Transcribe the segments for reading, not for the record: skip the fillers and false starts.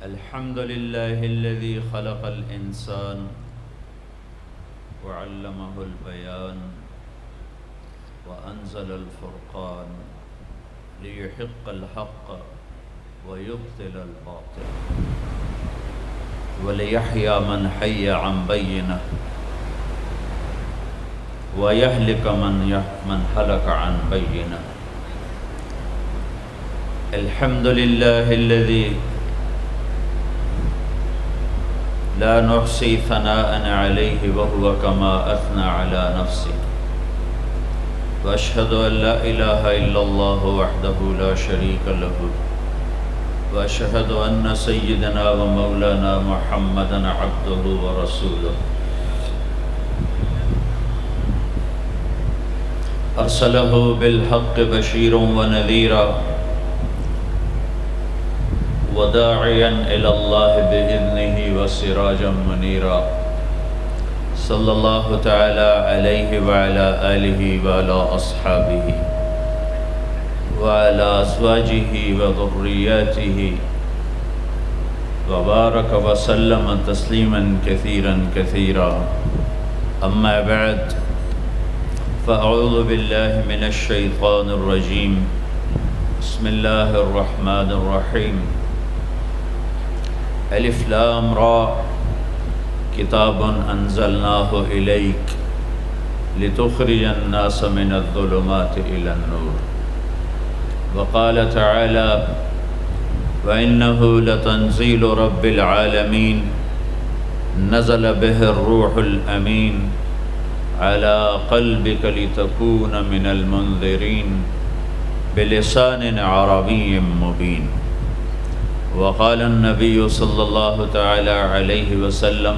الحمد لله الذي خلق الإنسان وعلمه البيان وأنزل الفرقان ليحق الحق ويبطل الباطل وليحيى من حي عن بينه ويهلك من هلك عن بينه. الحمد لله الذي لا نحصي ثناء عليه وهو كما أثنى على نفسه. وأشهد أن لا إله إلا الله وحده لا شريك له وأشهد أن سيدنا ومولانا محمدا عبده ورسوله أرسله بالحق بشيرا ونذيرا وداعيا إلى الله بإذنه وسراجا منيرا. صلى الله تعالى عليه وعلى آله وعلى أصحابه وعلى أزواجه وذرياته وبارك وسلم تسليما كثيرا كثيرا. أما بعد، فأعوذ بالله من الشيطان الرجيم. بسم الله الرحمن الرحيم. الف لام را کتاب انزلناه الیک لتخرج الناس من الظلمات الى النور. وقال تعالى وإنه لتنزيل رب العالمين نزل به الروح الأمين على قلبك لتكون من المنذرين بلسان عربي مبين. وقال النبي صلى الله تعالى عليه وسلم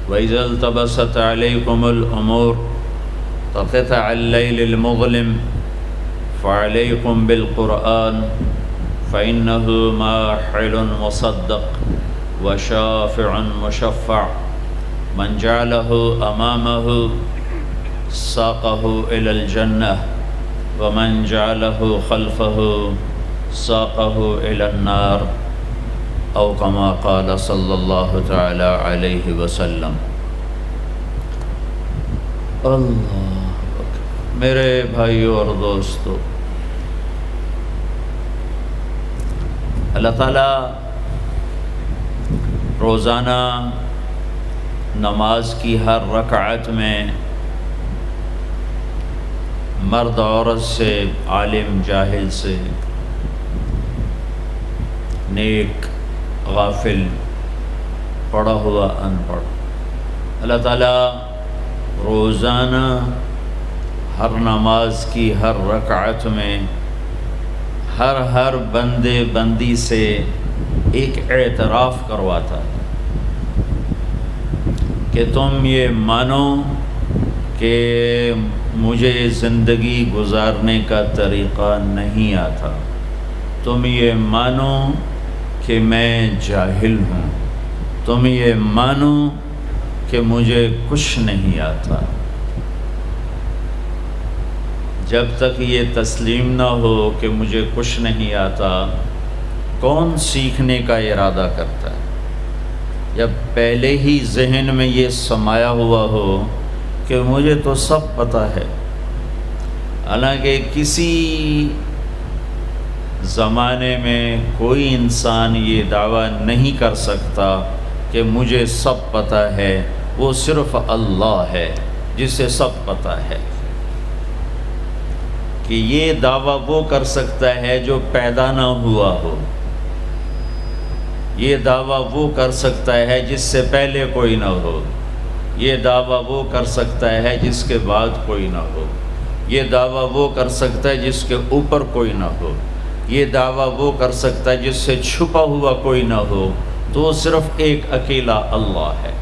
وإذا التبست عليكم الأمور كقطع الليل المظلم فعليكم بالقرآن فإنه ماحل مصدق وشافع مشفع من جعله أمامه ساقه إلى الجنة ومن جعله خلفه ساقه إلى النار أو كما قال صلى الله تعالى عليه وسلم. اللہ میرے بھائیو اور دوستو، اللہ تعالیٰ روزانہ نماز کی ہر رکعت میں مرد عورت سے، عالم جاہل سے، نیک غافل، پڑھا ہوا ان پڑھ، اللہ تعالیٰ روزانہ ہر نماز کی ہر رکعت میں ہر بندے بندی سے ایک اعتراف کرواتا ہے کہ تم یہ مانو کہ مجھے زندگی گزارنے کا طریقہ نہیں آتا، تم یہ مانو کہ میں جاہل ہوں، تم یہ مانو کہ مجھے کچھ نہیں آتا. جب تک یہ تسلیم نہ ہو کہ مجھے کچھ نہیں آتا، کون سیکھنے کا ارادہ کرتا ہے؟ جب پہلے ہی ذہن میں یہ سمایا ہوا ہو کہ مجھے تو سب پتہ ہے. حالانکہ کسی زمانے میں کوئی انسان یہ دعویٰ نہیں کر سکتا کہ مجھے سب پتہ ہے، وہ صرف اللہ ہے جسے سب پتہ ہے. کہ یہ دعویٰ وہ کر سکتا ہے جو پیدا نہ ہوا ہو، یہ دعویٰ وہ کر سکتا ہے جس سے پہلے کوئی نہ ہو، یہ دعویٰ وہ کر سکتا ہے جس کے بعد کوئی نہ ہو، یہ دعویٰ وہ کر سکتا ہے جس کے اوپر کوئی نہ ہو، یہ دعویٰ وہ کر سکتا ہے جس سے چھپا ہوا کوئی نہ ہو. تو وہ صرف ایک اکیلا اللہ ہے.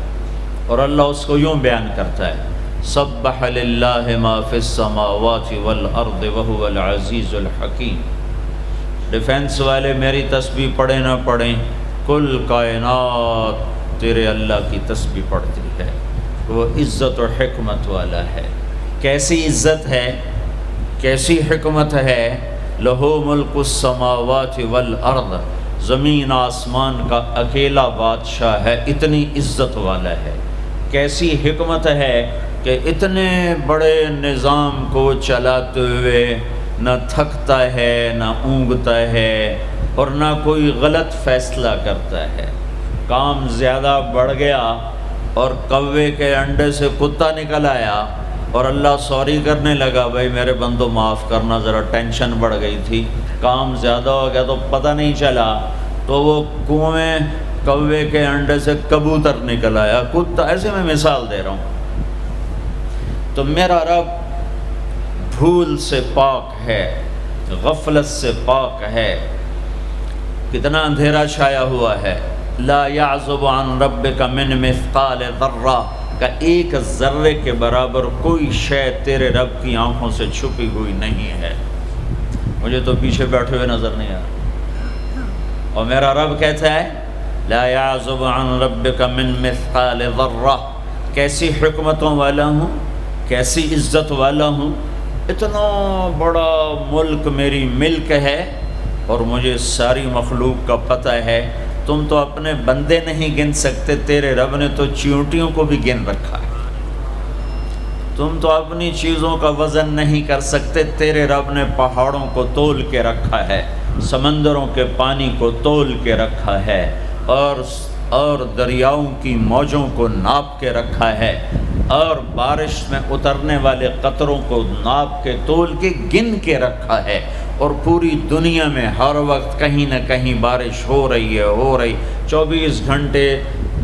اور اللہ اس کو یوں بیان کرتا ہے سبح للہ ما فی السماوات والارض وہو العزیز الحکیم. ڈیفنس والے میری تسبیح پڑھیں نہ پڑھیں، کل کائنات تیرے اللہ کی تسبیح پڑھتی ہے. وہ عزت و حکمت والا ہے. کیسی عزت ہے، کیسی حکمت ہے. لہو ملک السماوات والارض، زمین آسمان کا اکیلا بادشاہ ہے، اتنی عزت والا ہے۔ کیسی حکمت ہے کہ اتنے بڑے نظام کو چلاتے ہوئے نہ تھکتا ہے، نہ اونگتا ہے، اور نہ کوئی غلط فیصلہ کرتا ہے۔ کام زیادہ بڑھ گیا اور کوے کے انڈے سے کتا نکل آیا اور اللہ سوری کرنے لگا، بھائی میرے بندو معاف کرنا، ذرا ٹینشن بڑھ گئی تھی، کام زیادہ ہو گیا تو پتہ نہیں چلا، تو وہ کنویں میں کوے کے انڈے سے کبوتر نکل آیا، کتا، ایسے میں مثال دے رہا ہوں۔ تو میرا رب بھول سے پاک ہے، غفلت سے پاک ہے۔ کتنا اندھیرا چھایا ہوا ہے۔ لا يعزب عن ربك من مثقال ذرہ کا ایک ذرے کے برابر کوئی شے تیرے رب کی آنکھوں سے چھپی ہوئی نہیں ہے۔ مجھے تو پیچھے بیٹھے ہوئے نظر نہیں آ رہا، اور میرا رب کہتا ہے لا يعزب عن ربك من مثقال ذرہ۔ کیسی حکمتوں والا ہوں، کیسی عزت والا ہوں، اتنا بڑا ملک میری ملک ہے اور مجھے ساری مخلوق کا پتہ ہے۔ تم تو اپنے بندے نہیں گن سکتے، تیرے رب نے تو چیونٹیوں کو بھی گن رکھا ہے۔ تم تو اپنی چیزوں کا وزن نہیں کر سکتے، تیرے رب نے پہاڑوں کو تول کے رکھا ہے، سمندروں کے پانی کو تول کے رکھا ہے، اور دریاؤں کی موجوں کو ناپ کے رکھا ہے، اور بارش میں اترنے والے قطروں کو ناپ کے تول کے گن کے رکھا ہے، اور پوری دنیا میں ہر وقت کہیں نہ کہیں بارش ہو رہی ہے، 24 گھنٹے،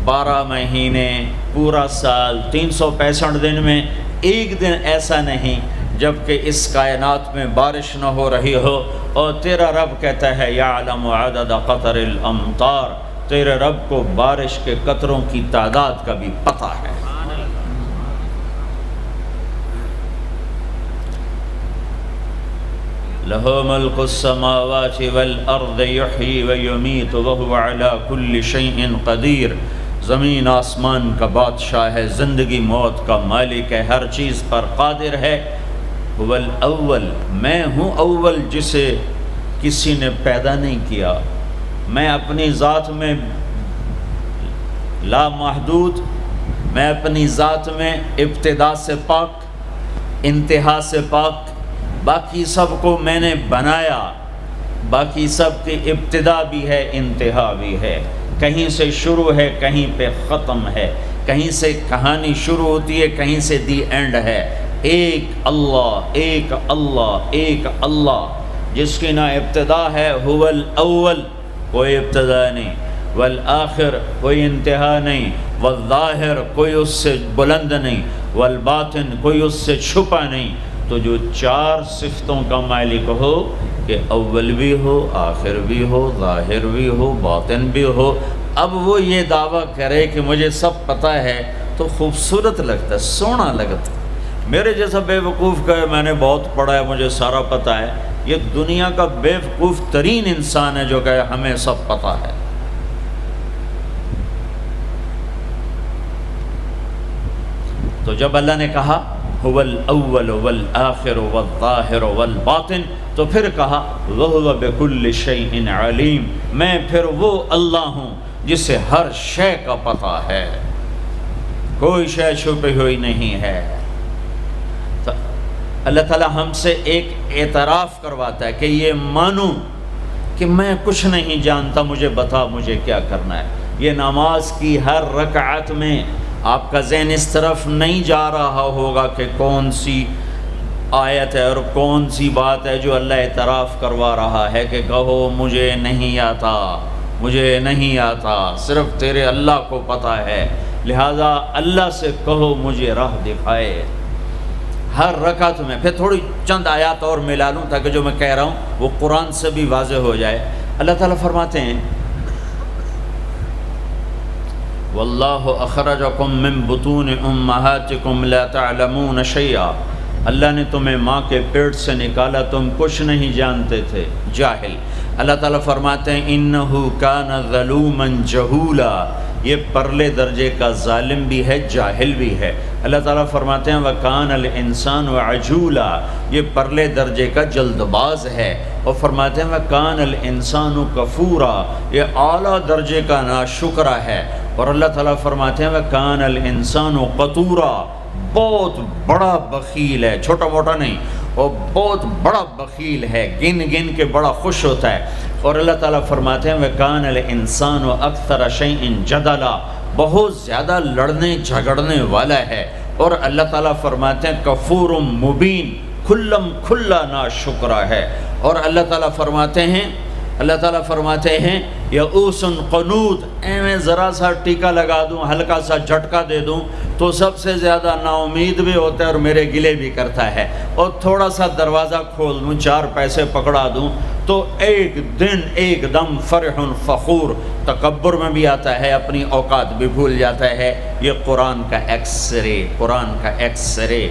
12 مہینے، پورا سال، 365 دن میں ایک دن ایسا نہیں جب کہ اس کائنات میں بارش نہ ہو رہی ہو۔ اور تیرا رب کہتا ہے یعلم عدد قطر الامطار، تیرے رب کو بارش کے قطروں کی تعداد کا بھی پتہ ہے۔ لَهُ مُلْكُ السَّمَاوَاتِ وَالْأَرْضِ يُحْيِي وَيُمِيتُ وَهُوَ عَلَى كُلِّ شَيْءٍ قَدِيرٌ۔ زمین آسمان کا بادشاہ ہے، زندگی موت کا مالک ہے، ہر چیز پر قادر ہے۔ هُوَ الْأَوَّلُ، میں ہوں اول جسے کسی نے پیدا نہیں کیا۔ میں اپنی ذات میں لا محدود، میں اپنی ذات میں ابتدا سے پاک، انتہا سے پاک، باقی سب کو میں نے بنایا، باقی سب کی ابتدا بھی ہے، انتہا بھی ہے، کہیں سے شروع ہے، کہیں پہ ختم ہے، کہیں سے کہانی شروع ہوتی ہے، کہیں سے دی اینڈ ہے۔ ایک اللہ، ایک اللہ، ایک اللہ، جس کی نہ ابتدا ہے، هو الاول، کوئی ابتدا نہیں، والآخر، کوئی انتہا نہیں، والظاہر، کوئی اس سے بلند نہیں، والباطن، کوئی اس سے چھپا نہیں۔ تو جو چار صفتوں کا مالک ہو کہ اول بھی ہو، آخر بھی ہو، ظاہر بھی ہو، باطن بھی ہو، اب وہ یہ دعویٰ کرے کہ مجھے سب پتہ ہے تو خوبصورت لگتا ہے، سونا لگتا ہے۔ میرے جیسا بے وقوف کہے میں نے بہت پڑھا ہے، مجھے سارا پتہ ہے، یہ دنیا کا بے وقوف ترین انسان ہے جو کہے ہمیں سب پتہ ہے۔ تو جب اللہ نے کہا هو الاول والآخر والظاہر والباطن، تو پھر کہا وَهُوَ بِكُلِّ شَيْءٍ عَلِيمٌ، میں پھر وہ اللہ ہوں جسے ہر شے کا پتہ ہے، کوئی شے چھپی ہوئی نہیں ہے۔ تو اللہ تعالیٰ ہم سے ایک اعتراف کرواتا ہے کہ یہ مانو کہ میں کچھ نہیں جانتا، مجھے بتا مجھے کیا کرنا ہے۔ یہ نماز کی ہر رکعت میں آپ کا ذہن اس طرف نہیں جا رہا ہوگا کہ کون سی آیت ہے اور کون سی بات ہے جو اللہ اعتراف کروا رہا ہے کہ کہو مجھے نہیں آتا، مجھے نہیں آتا، صرف تیرے اللہ کو پتہ ہے، لہذا اللہ سے کہو مجھے راہ دکھائے۔ ہر رکعت میں پھر تھوڑی چند آیات اور ملا لوں تاکہ جو میں کہہ رہا ہوں وہ قرآن سے بھی واضح ہو جائے۔ اللہ تعالیٰ فرماتے ہیں واللہ اخرجکم من بطون امہاتکم لا تعلمون شیئا، اللہ نے تمہیں ماں کے پیٹ سے نکالا، تم کچھ نہیں جانتے تھے، جاہل۔ اللہ تعالیٰ فرماتے ہیں انہ کان ظلوما جہولا، یہ پرلے درجے کا ظالم بھی ہے، جاہل بھی ہے۔ اللہ تعالیٰ فرماتے ہیں وَكَانَ الْإِنسَانُ عَجُولًا، یہ پرلے درجے کا جلد باز ہے، اور فرماتے ہیں وَكَانَ الْإِنسَانُ كَفُورًا، یہ اعلیٰ درجے کا ناشکرہ ہے، اور اللہ تعالیٰ فرماتے ہیں وَكَانَ الْإِنسَانُ قَتُورًا، بہت بڑا بخیل ہے، چھوٹا موٹا نہیں، اور بہت بڑا بخیل ہے، گن گن کے بڑا خوش ہوتا ہے۔ اور اللہ تعالیٰ فرماتے ہیں وَكَانَ الْإِنسَانُ أَكْثَرَ شَيْءٍ جَدَلًا، بہت زیادہ لڑنے جھگڑنے والا ہے۔ اور اللہ تعالیٰ فرماتے ہیں کفور مبین، کھلا ناشکرہ ہے۔ اور اللہ تعالیٰ فرماتے ہیں یئوس قنوط، میں ذرا سا ٹیکا لگا دوں، ہلکا سا جھٹکا دے دوں تو سب سے زیادہ نا امید بھی ہوتا ہے اور میرے گلے بھی کرتا ہے، اور تھوڑا سا دروازہ کھول دوں، 4 پیسے پکڑا دوں تو ایک دن ایک دم فرح فخور، تکبر میں بھی آتا ہے، اپنی اوقات بھی بھول جاتا ہے۔ یہ قرآن کا ایکس رے۔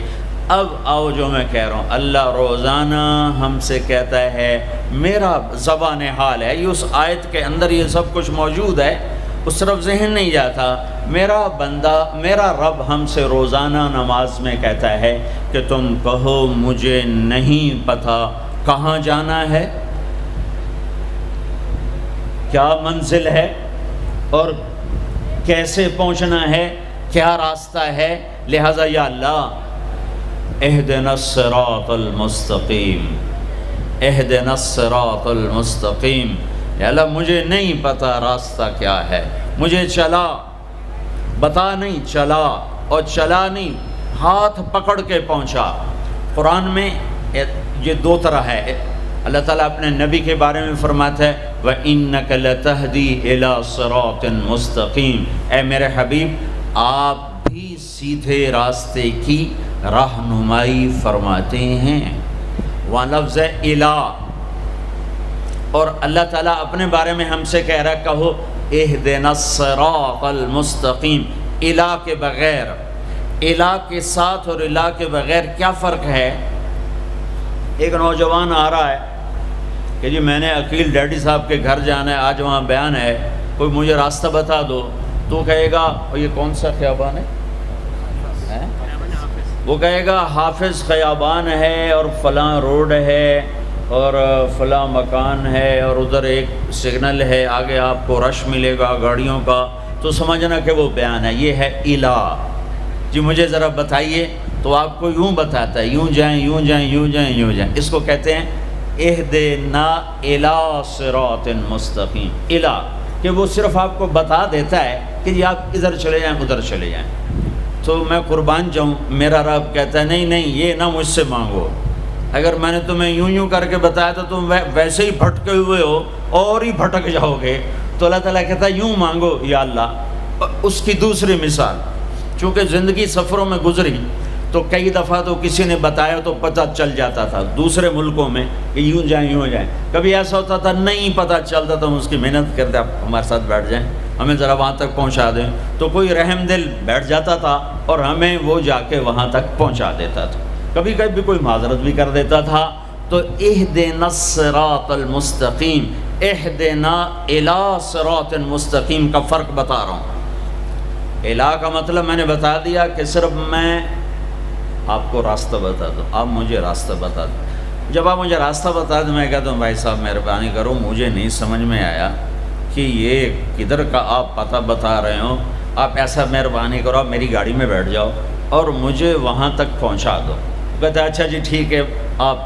اب آؤ جو میں کہہ رہا ہوں، اللہ روزانہ ہم سے کہتا ہے، میرا زبان حال ہے، یہ اس آیت کے اندر یہ سب کچھ موجود ہے، اس طرف ذہن نہیں جاتا۔ میرا بندہ، میرا رب ہم سے روزانہ نماز میں کہتا ہے کہ تم کہو مجھے نہیں پتہ کہاں جانا ہے، کیا منزل ہے، اور کیسے پہنچنا ہے، کیا راستہ ہے، لہٰذا یا اللہ اہدنا الصراط المستقیم، اہدنا الصراط المستقیم، یا اللہ مجھے نہیں پتہ راستہ کیا ہے، مجھے چلا بتا نہیں، چلا، اور چلا نہیں ہاتھ پکڑ کے پہنچا۔ قرآن میں یہ 2 طرح ہے۔ اللہ تعالیٰ اپنے نبی کے بارے میں فرماتا ہے وَإِنَّكَ لَتَهْدِي إِلَىٰ صِرَاطٍ مُسْتَقِيمٍ، اے میرے حبیب آپ بھی سیدھے راستے کی رہنمائی فرماتے ہیں۔ وہاں لفظ ہے الہ، اور اللہ تعالیٰ اپنے بارے میں ہم سے کہہ رہا ہے کہو اہدنا الصراط المستقیم۔ الہ کے بغیر، الہ کے ساتھ اور الہ کے بغیر کیا فرق ہے؟ ایک نوجوان آ رہا ہے کہ جی میں نے عقیل ڈیڈی صاحب کے گھر جانا ہے، آج وہاں بیان ہے، کوئی مجھے راستہ بتا دو، تو کہے گا یہ کون سا خیابان ہے؟ وہ کہے گا حافظ خیابان ہے، اور فلاں روڈ ہے، اور فلاں مکان ہے، اور ادھر ایک سگنل ہے، آگے آپ کو رش ملے گا گاڑیوں کا، تو سمجھنا کہ وہ بیان ہے۔ یہ ہے الہ۔ جی مجھے ذرا بتائیے، تو آپ کو یوں بتاتا ہے، یوں جائیں یوں جائیں یوں جائیں یوں جائیں۔ اس کو کہتے ہیں اہدنا الی صراط مستقیم۔ الہ کہ وہ صرف آپ کو بتا دیتا ہے کہ جی آپ ادھر چلے جائیں ادھر چلے جائیں۔ تو میں قربان جاؤں، میرا رب کہتا ہے نہیں یہ نہ مجھ سے مانگو، اگر میں نے تمہیں یوں کر کے بتایا تو تم ویسے ہی بھٹکے ہوئے ہو اور ہی بھٹک جاؤ گے۔ تو اللہ تعالیٰ کہتا ہے یوں مانگو یا اللہ۔ اس کی دوسری مثال، چونکہ زندگی سفروں میں گزری تو کئی دفعہ تو کسی نے بتایا تو پتہ چل جاتا تھا دوسرے ملکوں میں کہ یوں جائیں، کبھی ایسا ہوتا تھا نہیں پتہ چلتا تو ہم اس کی محنت کرتے، آپ ہمارے ساتھ بیٹھ جائیں، ہمیں ذرا وہاں تک پہنچا دیں، تو کوئی رحم دل بیٹھ جاتا تھا اور ہمیں وہ جا کے وہاں تک پہنچا دیتا تھا، کبھی کبھی کوئی معذرت بھی کر دیتا تھا۔ تو اہدنا الصراط المستقیم، اہدنا الی صراط مستقیم کا فرق بتا رہا ہوں۔ الہ کا مطلب میں نے بتا دیا کہ صرف میں آپ کو راستہ بتا دو، آپ مجھے راستہ بتا دو۔ جب آپ مجھے راستہ بتا دیں، میں کہتا ہوں بھائی صاحب مہربانی کرو، مجھے نہیں سمجھ میں آیا کہ یہ کدھر کا آپ پتہ بتا رہے ہو، آپ ایسا مہربانی کرو، آپ میری گاڑی میں بیٹھ جاؤ اور مجھے وہاں تک پہنچا دو۔ کہتا ہے اچھا جی ٹھیک ہے، آپ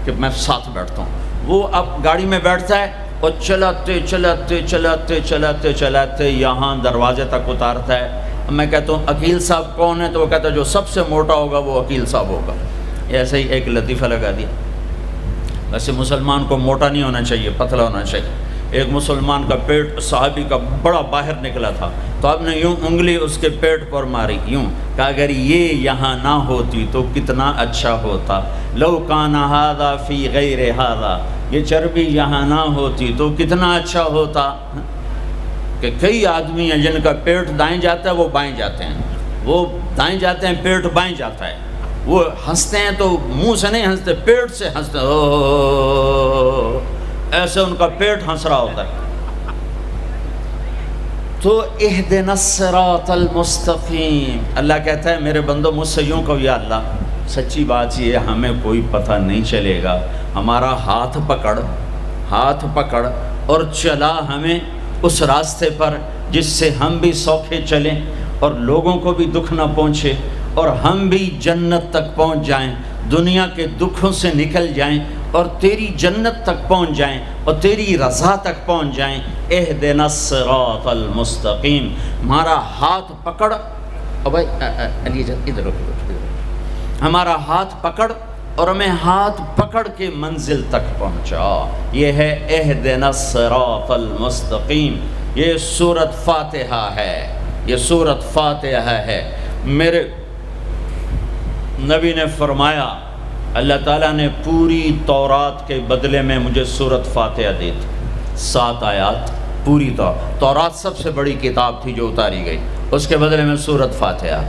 کہ میں ساتھ بیٹھتا ہوں۔ وہ اب گاڑی میں بیٹھتا ہے اور چلاتے یہاں دروازے تک اتارتا ہے۔ میں کہتا ہوں عقیل صاحب کون ہے؟ تو وہ کہتا ہے جو سب سے موٹا ہوگا وہ عقیل صاحب ہوگا۔ ایسے ہی ایک لطیفہ لگا دیا۔ ویسے مسلمان کو موٹا نہیں ہونا چاہیے، پتلا ہونا چاہیے۔ ایک مسلمان کا پیٹ صحابی کا بڑا باہر نکلا تھا، تو آپ نے یوں انگلی اس کے پیٹ پر ماری، یوں کہ اگر یہ یہاں نہ ہوتی تو کتنا اچھا ہوتا، لو کان ھذا فی غیر ھذا، یہ چربی یہاں نہ ہوتی تو کتنا اچھا ہوتا۔ کہ کئی آدمی ہیں جن کا پیٹ دائیں جاتا ہے وہ بائیں جاتے ہیں، وہ دائیں جاتے ہیں پیٹ بائیں جاتا ہے، وہ ہنستے ہیں تو منہ سے نہیں ہنستے، پیٹ سے ہنستے ہیں، ایسے ان کا پیٹ ہنس رہا ہوتا ہے۔ تو اہدنا الصراط المستقیم، اللہ کہتا ہے میرے بندو مجھ سے یوں کہو یا اللہ سچی بات یہ ہمیں کوئی پتہ نہیں چلے گا، ہمارا ہاتھ پکڑ اور چلا ہمیں اس راستے پر جس سے ہم بھی سوکھے چلیں اور لوگوں کو بھی دکھ نہ پہنچے اور ہم بھی جنت تک پہنچ جائیں، دنیا کے دکھوں سے نکل جائیں اور تیری جنت تک پہنچ جائیں اور تیری رضا تک پہنچ جائیں۔ اہدنا الصراط المستقیم، ہمارا ہاتھ پکڑ، اور بھائی علی ادھر رکھو، ہمارا ہاتھ پکڑ اور ہمیں ہاتھ پکڑ کے منزل تک پہنچا۔ یہ ہے اہدنا الصراط المستقیم، یہ سورۃ فاتحہ ہے، یہ سورۃ فاتحہ ہے۔ میرے نبی نے فرمایا اللہ تعالیٰ نے پوری تورات کے بدلے میں مجھے سورۃ فاتحہ دی تھی، 7 آیات پوری تورات سب سے بڑی کتاب تھی جو اتاری گئی، اس کے بدلے میں سورۃ فاتحہ،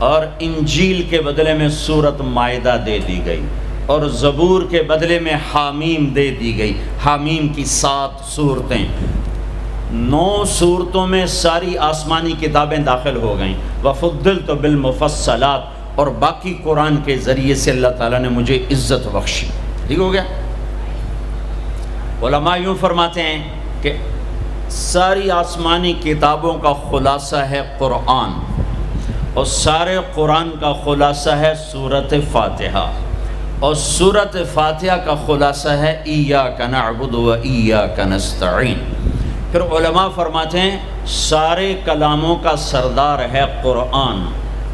اور انجیل کے بدلے میں سورۃ مائدہ دے دی گئی، اور زبور کے بدلے میں حامیم دے دی گئی۔ حامیم کی 7 صورتیں، 9 صورتوں میں ساری آسمانی کتابیں داخل ہو گئیں، وَفُضِّلْتُ بِالْمُفَصَّلَاتِ، اور باقی قرآن کے ذریعے سے اللہ تعالیٰ نے مجھے عزت بخشی۔ ٹھیک ہو گیا؟ علماء یوں فرماتے ہیں کہ ساری آسمانی کتابوں کا خلاصہ ہے قرآن، اور سارے قرآن کا خلاصہ ہے سورۃ فاتحہ، اور سورۃ فاتحہ کا خلاصہ ہے ایاک نعبد و ایاک نستعین۔ پھر علماء فرماتے ہیں سارے کلاموں کا سردار ہے قرآن،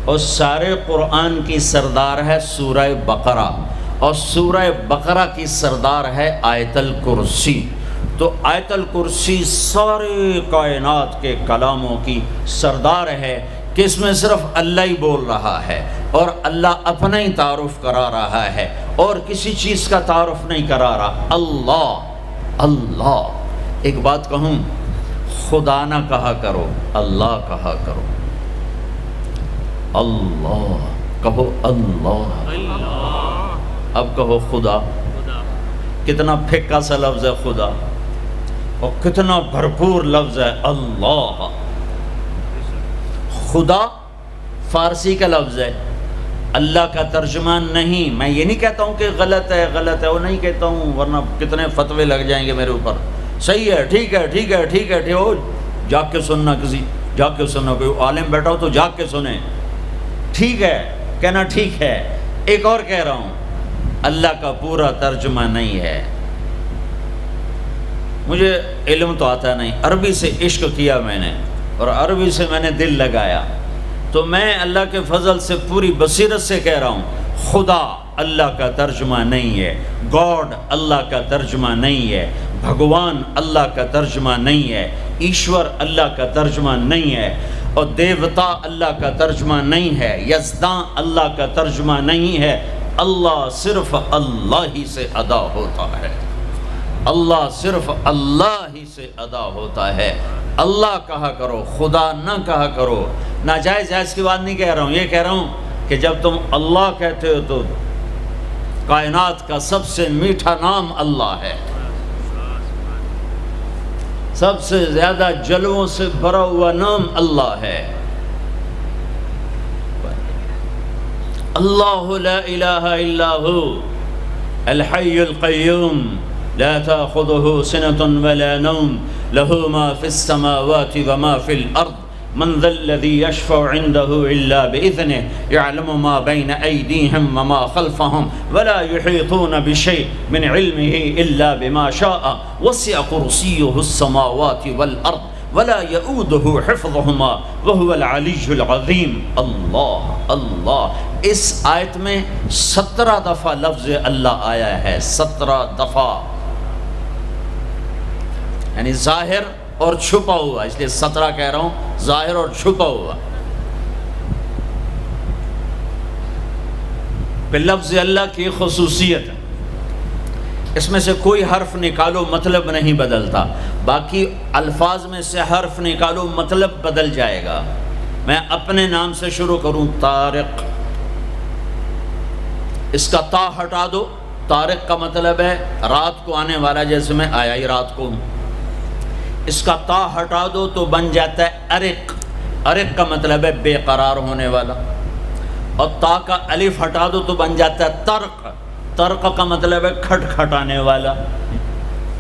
اور سارے قرآن کی سردار ہے سورہ بقرہ، اور سورہ بقرہ کی سردار ہے آیت الکرسی۔ تو آیت الکرسی سارے کائنات کے کلاموں کی سردار ہے کہ اس میں صرف اللہ ہی بول رہا ہے اور اللہ اپنا ہی تعارف کرا رہا ہے اور کسی چیز کا تعارف نہیں کرا رہا۔ اللہ ایک بات کہوں، خدا نہ کہا کرو، اللہ کہا کرو۔ اللہ کہو، اللہ، اب کہو خدا، کتنا پھیکا سا لفظ ہے خدا، اور کتنا بھرپور لفظ ہے اللہ۔ خدا فارسی کا لفظ ہے، اللہ کا ترجمہ نہیں۔ میں یہ نہیں کہتا ہوں کہ غلط ہے وہ نہیں کہتا ہوں، ورنہ کتنے فتوے لگ جائیں گے میرے اوپر۔ صحیح ہے، ٹھیک ہے، ہو جاگ کے سننا، کوئی عالم بیٹھا ہو تو جاگ کے سنے، ٹھیک ہے کہنا، ٹھیک ہے۔ ایک اور کہہ رہا ہوں، اللہ کا پورا ترجمہ نہیں ہے۔ مجھے علم تو آتا نہیں، عربی سے عشق کیا میں نے اور عربی سے میں نے دل لگایا، تو میں اللہ کے فضل سے پوری بصیرت سے کہہ رہا ہوں، خدا اللہ کا ترجمہ نہیں ہے، گاڈ اللہ کا ترجمہ نہیں ہے، بھگوان اللہ کا ترجمہ نہیں ہے، ایشور اللہ کا ترجمہ نہیں ہے، اور دیوتا اللہ کا ترجمہ نہیں ہے، یزداں اللہ کا ترجمہ نہیں ہے۔ اللہ صرف اللہ ہی سے ادا ہوتا ہے، اللہ صرف اللہ ہی سے ادا ہوتا ہے۔ اللہ کہا کرو، خدا نہ کہا کرو۔ ناجائز جائز کی بات نہیں کہہ رہا ہوں، یہ کہہ رہا ہوں کہ جب تم اللہ کہتے ہو تو کائنات کا سب سے میٹھا نام اللہ ہے، سب سے زیادہ جلووں سے بھرا ہوا نام اللہ ہے۔ اللہ لا الہ الا ہو الحی القیوم لا تأخذه سنة ولا نوم له ما في السماوات وما في الأرض من ذا الذي يشفع عنده إلا بإذنه يعلم ما بين أيديهم وما خلفهم ولا يحيطون بشيء من علمه إلا بما شاء وسع كرسيه السماوات والأرض ولا يؤوده حفظهما وهو العلي العظيم۔ اللہ اس آیت میں 17 دفعہ لفظ اللہ آیا ہے، 17 دفعہ، یعنی ظاہر اور چھپا ہوا، اس لیے 17 کہہ رہا ہوں، ظاہر اور چھپا ہوا۔ پھر لفظ اللہ کی خصوصیت ہے، اس میں سے کوئی حرف نکالو مطلب نہیں بدلتا، باقی الفاظ میں سے حرف نکالو مطلب بدل جائے گا۔ میں اپنے نام سے شروع کروں، طارق، اس کا تا ہٹا دو، طارق کا مطلب ہے رات کو آنے والا، جیسے میں آیا ہی رات کو ہوں۔ اس کا تا ہٹا دو تو بن جاتا ہے ارق، ارق کا مطلب ہے بے قرار ہونے والا، اور تا کا الف ہٹا دو تو بن جاتا ہے طرق، طرق کا مطلب ہے کھٹکھٹانے والا،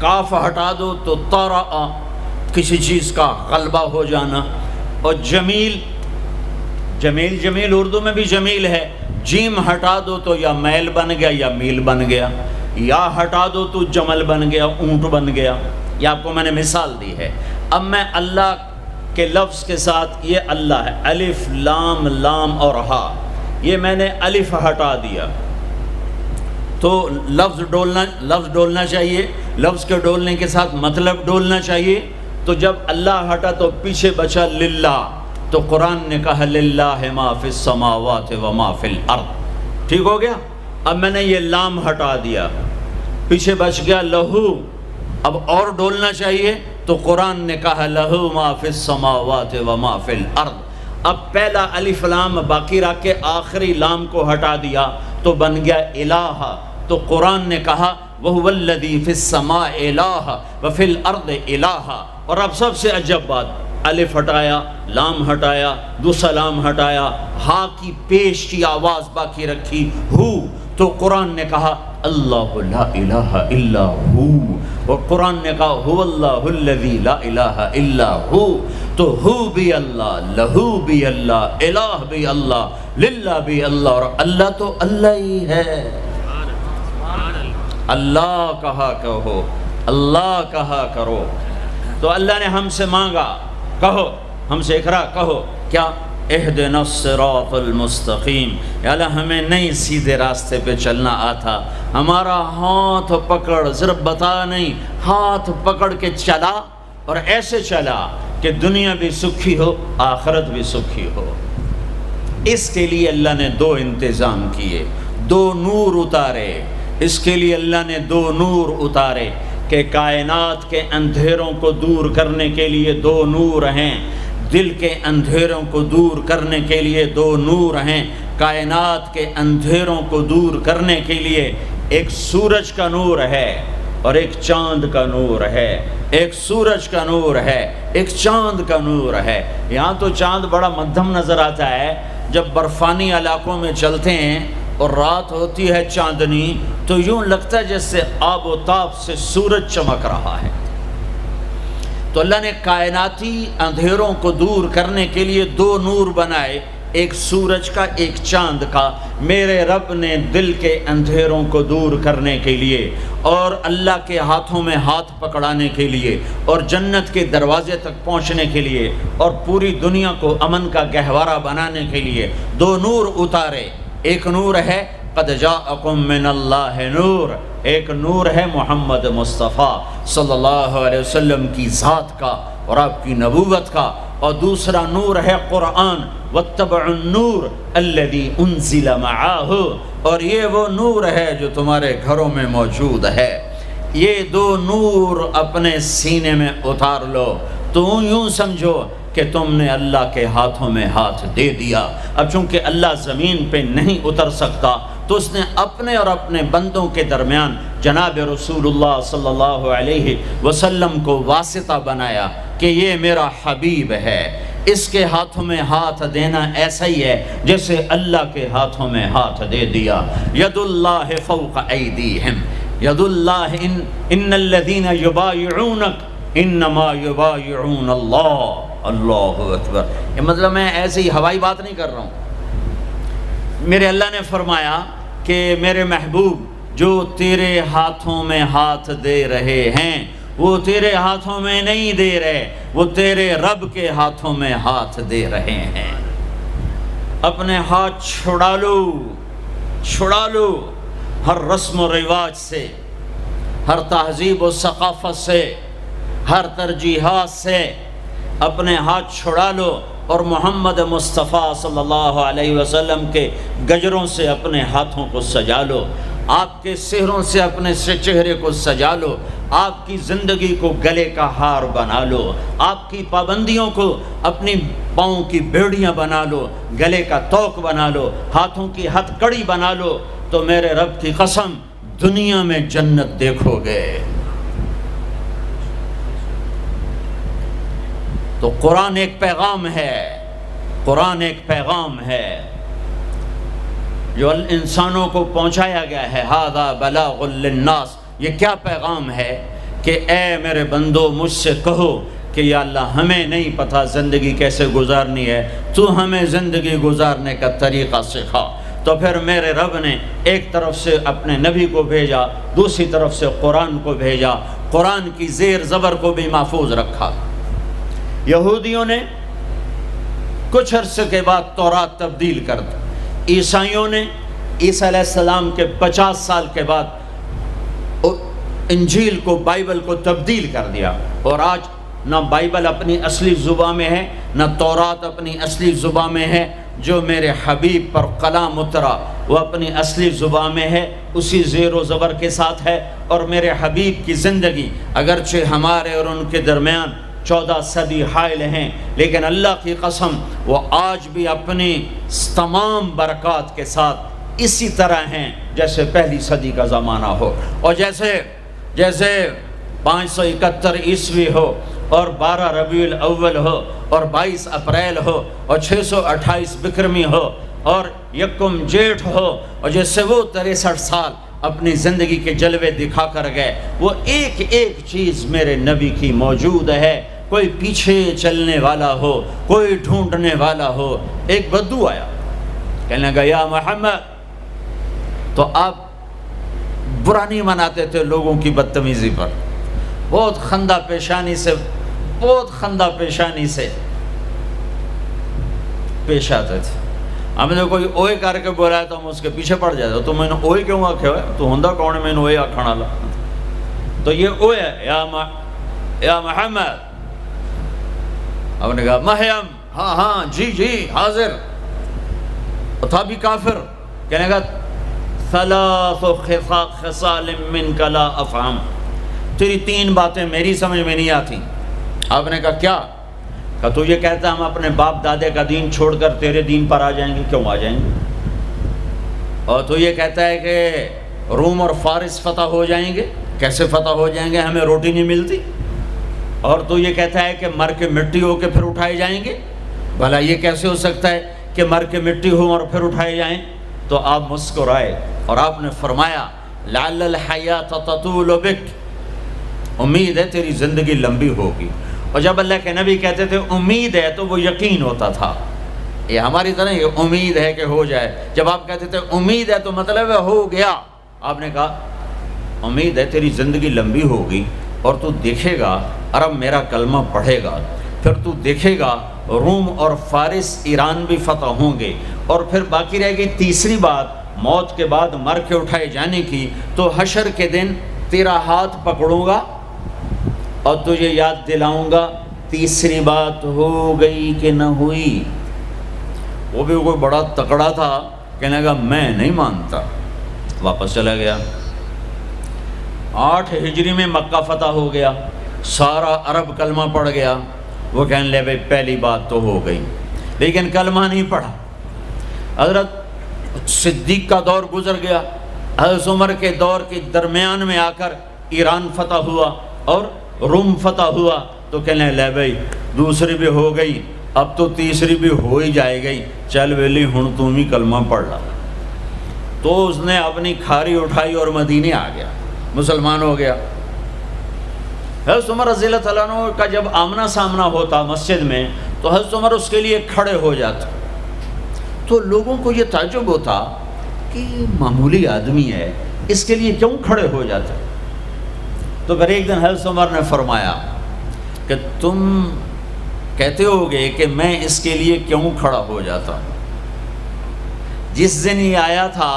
کاف ہٹا دو تو طرأ، کسی چیز کا غلبہ ہو جانا، اور جمیل، جمیل جمیل اردو میں بھی جمیل ہے، جیم ہٹا دو تو یا میل بن گیا یا میل بن گیا، یا ہٹا دو تو جمل بن گیا، اونٹ بن گیا۔ یہ آپ کو میں نے مثال دی ہے۔ اب میں اللہ کے لفظ کے ساتھ، یہ اللہ ہے، الف لام لام اور ہا، یہ میں نے الف ہٹا دیا تو لفظ ڈولنا چاہیے، لفظ کے ڈولنے کے ساتھ مطلب ڈولنا چاہیے۔ تو جب اللہ ہٹا تو پیچھے بچا للہ، تو قرآن نے کہا للہ ما فی السماوات و ما فی الارض، ٹھیک ہو گیا۔ اب میں نے یہ لام ہٹا دیا، پیچھے بچ گیا لہو، اب اور ڈولنا چاہیے، تو قرآن نے کہا لہو ما فی السماوات و ما فی الارض۔ اب پہلا الف لام باقی رکھ کے آخری لام کو ہٹا دیا تو بن گیا الہ، تو قرآن نے کہا وَهُوَ الَّذِي فِي السَّمَاءِ إِلَٰهَ وَفِي الْأَرْضِ إِلَٰهَ۔ اور اب سب سے عجب بات، الف ہٹایا، لام ہٹایا، دوسرا لام ہٹایا، ہا کی پیش کی آواز باقی رکھی ہو، تو قرآن نے کہا اللہ لا الہ الا ہو، اور قرآن نے کہا هو اللہ الذی لا الہ الا ہو، تو ہو بھی اللہ، لہو بھی اللہ، الہ بھی اللہ، للہ بھی اللہ، اور اللہ تو اللہ ہی ہے۔ اللہ کہا کہو، اللہ کہا کرو۔ تو اللہ نے ہم سے مانگا، کہو ہم سے اقرا کہو کیا، اہدنا الصراط المستقیم، یا اللہ ہمیں نہیں سیدھے راستے پہ چلنا آتا، ہمارا ہاتھ پکڑ، صرف بتا نہیں، ہاتھ پکڑ کے چلا، اور ایسے چلا کہ دنیا بھی سکھی ہو، آخرت بھی سکھی ہو۔ اس کے لیے اللہ نے دو انتظام کیے، دو نور اتارے، اس کے لیے اللہ نے دو نور اتارے کہ کائنات کے اندھیروں کو دور کرنے کے لیے دو نور ہیں، دل کے اندھیروں کو دور کرنے کے لیے دو نور ہیں، کائنات کے اندھیروں کو دور کرنے کے لیے ایک سورج کا نور ہے اور ایک چاند کا نور ہے، ایک سورج کا نور ہے، ایک چاند کا نور ہے۔ یہاں تو چاند بڑا مدھم نظر آتا ہے، جب برفانی علاقوں میں چلتے ہیں اور رات ہوتی ہے چاندنی، تو یوں لگتا ہے جیسے آب و تاب سے سورج چمک رہا ہے۔ تو اللہ نے کائناتی اندھیروں کو دور کرنے کے لیے دو نور بنائے، ایک سورج کا، ایک چاند کا۔ میرے رب نے دل کے اندھیروں کو دور کرنے کے لیے اور اللہ کے ہاتھوں میں ہاتھ پکڑانے کے لیے اور جنت کے دروازے تک پہنچنے کے لیے اور پوری دنیا کو امن کا گہوارہ بنانے کے لیے دو نور اتارے۔ ایک نور ہے قد جاءکم من اللہ نور، ایک نور ہے محمد مصطفیٰ صلی اللہ علیہ وسلم کی ذات کا اور آپ کی نبوت کا، اور دوسرا نور ہے قرآن، واتبعوا النور الذی انزل معاہ، اور یہ وہ نور ہے جو تمہارے گھروں میں موجود ہے۔ یہ دو نور اپنے سینے میں اتار لو تو یوں سمجھو کہ تم نے اللہ کے ہاتھوں میں ہاتھ دے دیا۔ اب چونکہ اللہ زمین پہ نہیں اتر سکتا تو اس نے اپنے اور اپنے بندوں کے درمیان جناب رسول اللہ صلی اللہ علیہ وسلم کو واسطہ بنایا کہ یہ میرا حبیب ہے، اس کے ہاتھوں میں ہاتھ دینا ایسا ہی ہے جیسے اللہ کے ہاتھوں میں ہاتھ دے دیا۔ ید اللہ فوق ایدیہم، ید اللہ ان الذین یبایعونک انما یبایعون اللہ۔ اللہ اکبر۔ یہ مطلب میں ایسے ہی ہوائی بات نہیں کر رہا ہوں، میرے اللہ نے فرمایا کہ میرے محبوب جو تیرے ہاتھوں میں ہاتھ دے رہے ہیں وہ تیرے ہاتھوں میں نہیں دے رہے، وہ تیرے رب کے ہاتھوں میں ہاتھ دے رہے ہیں۔ اپنے ہاتھ چھڑا لو، چھڑا لو، ہر رسم و رواج سے، ہر تہذیب و ثقافت سے، ہر ترجیحات سے اپنے ہاتھ چھڑا لو اور محمد مصطفیٰ صلی اللہ علیہ وسلم کے گجروں سے اپنے ہاتھوں کو سجا لو، آپ کے سہروں سے اپنے چہرے کو سجا لو، آپ کی زندگی کو گلے کا ہار بنا لو، آپ کی پابندیوں کو اپنی پاؤں کی بیڑیاں بنا لو، گلے کا توق بنا لو، ہاتھوں کی ہتھ کڑی بنا لو، تو میرے رب کی قسم دنیا میں جنت دیکھو گے۔ تو قرآن ایک پیغام ہے، قرآن ایک پیغام ہے جو انسانوں کو پہنچایا گیا ہے۔ ھذا بلاغ للناس، یہ کیا پیغام ہے کہ اے میرے بندو مجھ سے کہو کہ یا اللہ ہمیں نہیں پتہ زندگی کیسے گزارنی ہے، تو ہمیں زندگی گزارنے کا طریقہ سکھا۔ تو پھر میرے رب نے ایک طرف سے اپنے نبی کو بھیجا، دوسری طرف سے قرآن کو بھیجا، قرآن کی زیر زبر کو بھی محفوظ رکھا۔ یہودیوں نے کچھ عرصے کے بعد تورات تبدیل کر دی، عیسائیوں نے عیسیٰ علیہ السلام کے 50 سال کے بعد انجیل کو، بائبل کو تبدیل کر دیا، اور آج نہ بائبل اپنی اصلی زبان میں ہے، نہ تورات اپنی اصلی زبان میں ہے۔ جو میرے حبیب پر کلام اترا وہ اپنی اصلی زبان میں ہے، اسی زیر و زبر کے ساتھ ہے، اور میرے حبیب کی زندگی اگرچہ ہمارے اور ان کے درمیان 14 صدی حائل ہیں، لیکن اللہ کی قسم وہ آج بھی اپنی تمام برکات کے ساتھ اسی طرح ہیں جیسے پہلی صدی کا زمانہ ہو، اور جیسے 571 عیسوی ہو، اور 12 ربیع الاول ہو، اور 22 اپریل ہو، اور 628 بکرمی ہو، اور یکم جیٹھ ہو، اور جیسے وہ 63 سال اپنی زندگی کے جلوے دکھا کر گئے، وہ ایک ایک چیز میرے نبی کی موجود ہے۔ کوئی پیچھے چلنے والا ہو، کوئی ڈھونڈنے والا ہو۔ ایک بدو آیا، کہنے لگا یا محمد، تو آپ برا نہیں مناتے تھے لوگوں کی بدتمیزی پر، بہت خندہ پیشانی سے پیش آتے تھے۔ ہم نے کوئی اوئے کر کے بولا ہے تو ہم اس کے پیچھے پڑ جاتے، تو میں نے اوئے کیوں آکھے ہوئے، تو ہندہ کون ہے میں نے اوئے آکھنا لا، تو یہ اوئے ہے یا محمد۔ ہم نے کہا محیم، ہاں جی حاضر، تھا بھی کافر، کہنے گا ثلاث خصال منک لا افہم، تیری 3 باتیں میری سمجھ میں نہیں آتی۔ آپ نے کہا کیا؟ کہ تو یہ کہتا ہے ہم اپنے باپ دادے کا دین چھوڑ کر تیرے دین پر آ جائیں گے، کیوں آ جائیں گے؟ اور تو یہ کہتا ہے کہ روم اور فارس فتح ہو جائیں گے، کیسے فتح ہو جائیں گے، ہمیں روٹی نہیں ملتی۔ اور تو یہ کہتا ہے کہ مر کے مٹی ہو کے پھر اٹھائے جائیں گے، بھلا یہ کیسے ہو سکتا ہے کہ مر کے مٹی ہو اور پھر اٹھائے جائیں؟ تو آپ مسکرائے اور آپ نے فرمایا لعل الحیات تطول بک، امید ہے تیری زندگی لمبی ہوگی۔ اور جب اللہ کے نبی کہتے تھے امید ہے تو وہ یقین ہوتا تھا، یہ ہماری طرح یہ امید ہے کہ ہو جائے۔ جب آپ کہتے تھے امید ہے تو مطلب ہے ہو گیا۔ آپ نے کہا امید ہے تیری زندگی لمبی ہوگی، اور تو دیکھے گا عرب میرا کلمہ پڑھے گا، پھر تو دیکھے گا روم اور فارس ایران بھی فتح ہوں گے، اور پھر باقی رہ گئی تیسری بات موت کے بعد مر کے اٹھائے جانے کی۔ تو حشر کے دن تیرا ہاتھ پکڑوں گا اور تجھے یاد دلاؤں گا تیسری بات ہو گئی کہ نہ ہوئی۔ وہ بھی کوئی بڑا تکڑا تھا، کہنے لگا میں نہیں مانتا، واپس چلا گیا۔ 8 ہجری میں مکہ فتح ہو گیا، سارا عرب کلمہ پڑھ گیا۔ وہ کہنے لے بھائی پہلی بات تو ہو گئی، لیکن کلمہ نہیں پڑھا۔ حضرت صدیق کا دور گزر گیا، حضرت عمر کے دور کے درمیان میں آ کر ایران فتح ہوا اور روم فتح ہوا، تو کہنے لے بھائی دوسری بھی ہو گئی، اب تو تیسری بھی ہو ہی جائے گئی، چل ویلی ہن تم ہی کلمہ پڑھ لا۔ تو اس نے اپنی کھاری اٹھائی اور مدینے آ گیا، مسلمان ہو گیا۔ حضرت عمر رضی اللہ تعالیٰ عنہ کا جب آمنا سامنا ہوتا مسجد میں تو حضرت عمر اس کے لیے کھڑے ہو جاتے، تو لوگوں کو یہ تعجب ہوتا کہ معمولی آدمی ہے، اس کے لیے کیوں کھڑے ہو جاتے؟ تو پھر ایک دن حضرت عمر نے فرمایا کہ تم کہتے ہو گے کہ میں اس کے لیے کیوں کھڑا ہو جاتا، جس دن یہ آیا تھا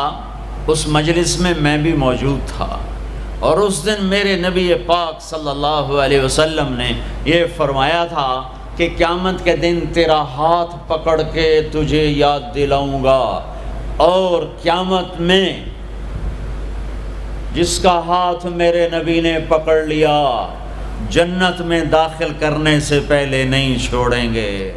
اس مجلس میں بھی موجود تھا، اور اس دن میرے نبی پاک صلی اللہ علیہ وسلم نے یہ فرمایا تھا کہ قیامت کے دن تیرا ہاتھ پکڑ کے تجھے یاد دلاؤں گا، اور قیامت میں جس کا ہاتھ میرے نبی نے پکڑ لیا جنت میں داخل کرنے سے پہلے نہیں چھوڑیں گے۔